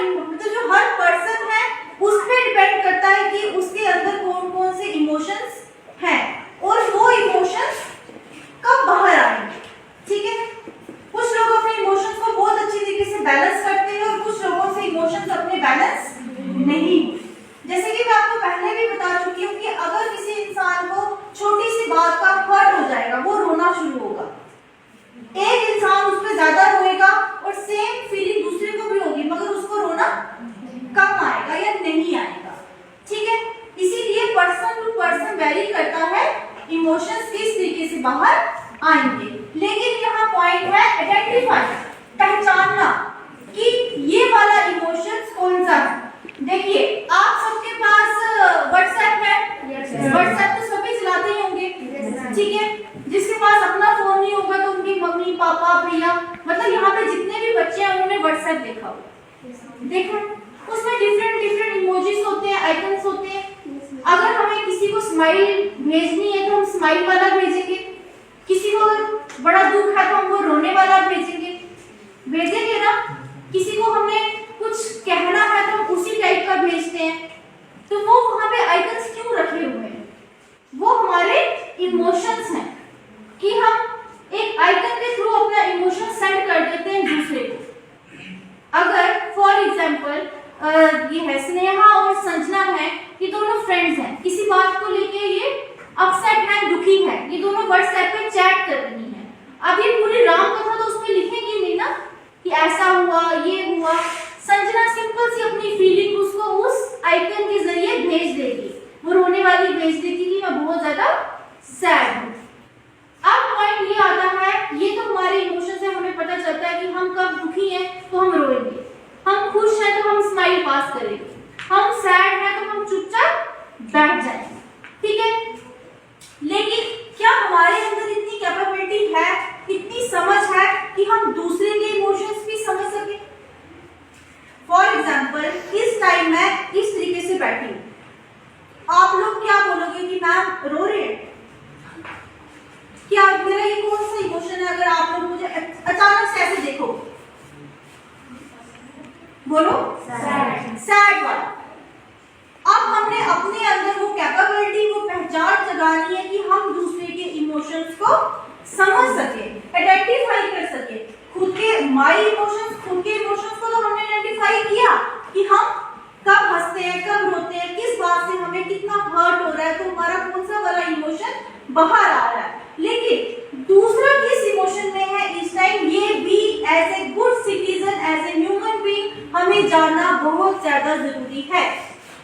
मतलब जो हर पर्सन है उस पे डिपेंड करता है कि उसके अंदर कौन कौन से इमोशंस हैं और वो इमोशंस कब बाहर आएंगे। ठीक है, कुछ लोग अपने इमोशंस को बहुत अच्छी तरीके से बैलेंस करते हैं और कुछ लोगों से इमोशंस अपने बैलेंस नहीं। जैसे कि मैं आपको पहले भी बता चुकी हूँ कि अगर किसी इंसान को छोटी सी बात का हर्ट हो जाएगा, वो रोना शुरू होगा। एक इंसान उस पर ज्यादा रोएगा और सेम फीलिंग दूसरे को भी होगी, मगर उसको रोना कम आएगा या नहीं आएगा। ठीक है, इसीलिए पर्सन टू पर्सन वेरी करता है इमोशंस किस तरीके से बाहर आएंगे। लेकिन यहाँ पॉइंट है आइडेंटिफाई, पहचानना कि ये वाला इमोशंस कौन सा है। देखिए, आप सबके पास व्हाट्सएप है, व्हाट्सएप तो सभी चलाते ही होंगे। ठीक है, जिसके पास अपना फोन नहीं होगा तो उनकी मम्मी पापा भैया, मतलब यहाँ पे जितने भी बच्चे हैं उन्होंने व्हाट्सएप देखा होगा। देखा, उसमें डिफरेंट डिफरेंट इमोजीज होते हैं, आइकन्स होते हैं। अगर हमें किसी को स्माइल भेजनी है तो हम स्माइल वाला भेजेंगे, किसी को बड़ा दुख है तो हम वो रोने वाला भेजेंगे ना। किसी को हमें कुछ कहना है तो हम उसी टाइप का भेजते हैं। तो वो वहां पे आइकन्स क्यों रखे हुए हैं? वो हमारे इमोशंस हैं कि हम एक आइकन के थ्रू अपना इमोशन सेंड कर देते हैं दूसरे को। अगर फॉर एग्जांपल ये है स्नेहा और संजना है, ये दोनों फ्रेंड्स हैं, किसी बात को लेके ये अपसेट है, दुखी है, ये दोनों व्हाट्सएप पे चैट कर रही हैं। अब ये पूरी राम कथा तो उसमें लिखेंगी नहीं ना कि ऐसा हुआ ये हुआ। संजना सिंपल सी अपनी फीलिंग उसको उस आइकन के जरिए भेज देगी, वो रोने वाली भेज देगी कि मैं बहुत ज्यादा सैड हूँ। अब पॉइंट ये आता है, ये तो हमारे इमोशन से हमें पता चलता है कि हम कब दुखी हैं तो हम रोएंगे, हम खुश हैं तो हम स्माइल पास करेंगे, हम सैड हैं तो हम चुपचाप बैठ जाएंगे। ठीक है, लेकिन क्या हमारे अंदर इतनी कैपेबिलिटी है, इतनी समझ है कि हम दूसरे के इमोशंस भी समझ सके? फॉर एग्जाम्पल, इस टाइम मैं इस तरीके से बैठी हूँ, आप लोग क्या बोलोगे कि मैम रो रहे हैं? क्या मेरा ये कौन सा इमोशन है? अगर आप लोग मुझे अचानक से ऐसे देखो, बोलो सैड वाला। अब हमने अपने अंदर वो कैपेबिलिटी, वो पहचान जगानी है कि हम दूसरे के इमोशंस को समझ सके, आइडेंटिफाई कर सके। खुद के माय इमोशंस, खुद के इमोशंस को तो हमने आइडेंटिफाई किया कि हम कब हंसते हैं, कब रोते हैं, किस बात से हमें कितना हर्ट हो रहा है, तो हमारा कौन सा वाला इमोशन बाहर आ रहा है। लेकिन दूसरा किस इमोशन में है इस टाइम, ये भी as a good citizen, as a human being हमें जानना बहुत ज्यादा जरूरी है।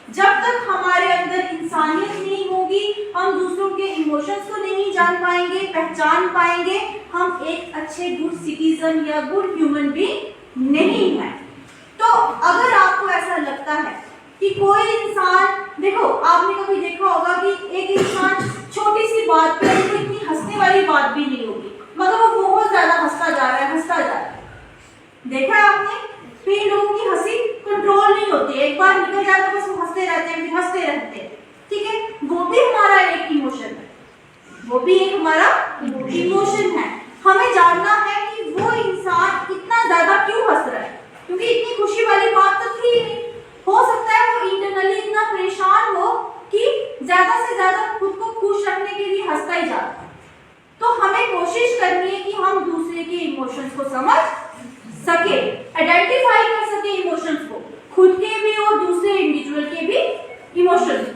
जब तक हमारे अंदर इंसानियत नहीं होगी, हम दूसरों के इमोशंस को नहीं जान पाएंगे, पहचान पाएंगे, हम एक अच्छे गुड सिटीजन या गुड ह्यूमन बीइंग नहीं है। तो अगर आपको ऐसा लगता है कि कोई इंसान, देखो आपने कभी देखा होगा कि एक इंसान छोटी सी बात पर, इतनी हंसने वाली बात भी नहीं होगी, मगर वो बहुत ज्यादा हंसता जा रहा है, हंसता जा रहा है। देखा है आपने? कई लोगों की हंसी कंट्रोल नहीं होती है, एक बार निकल जाए तो बस वो हंसते रहते हैं, हंसते रहते हैं। ठीक है, वो भी हमारा एक इमोशन है, वो भी एक हमारा इमोशन है। हमें जानना है कि वो इंसान इतना ज्यादा क्यों हंस रहा है, क्योंकि इतनी खुशी वाली बात तो थी नहीं। हो सकता है वो इंटरनली इतना परेशान हो कि ज्यादा से ज्यादा खुद को खुश रखने के लिए हंसता ही जाता है। तो हमें कोशिश करनी है कि हम दूसरे के इमोशंस को समझ सके, आइडेंटिफाई कर सके इमोशंस को, खुद के भी और दूसरे इंडिविजुअल के भी इमोशंस।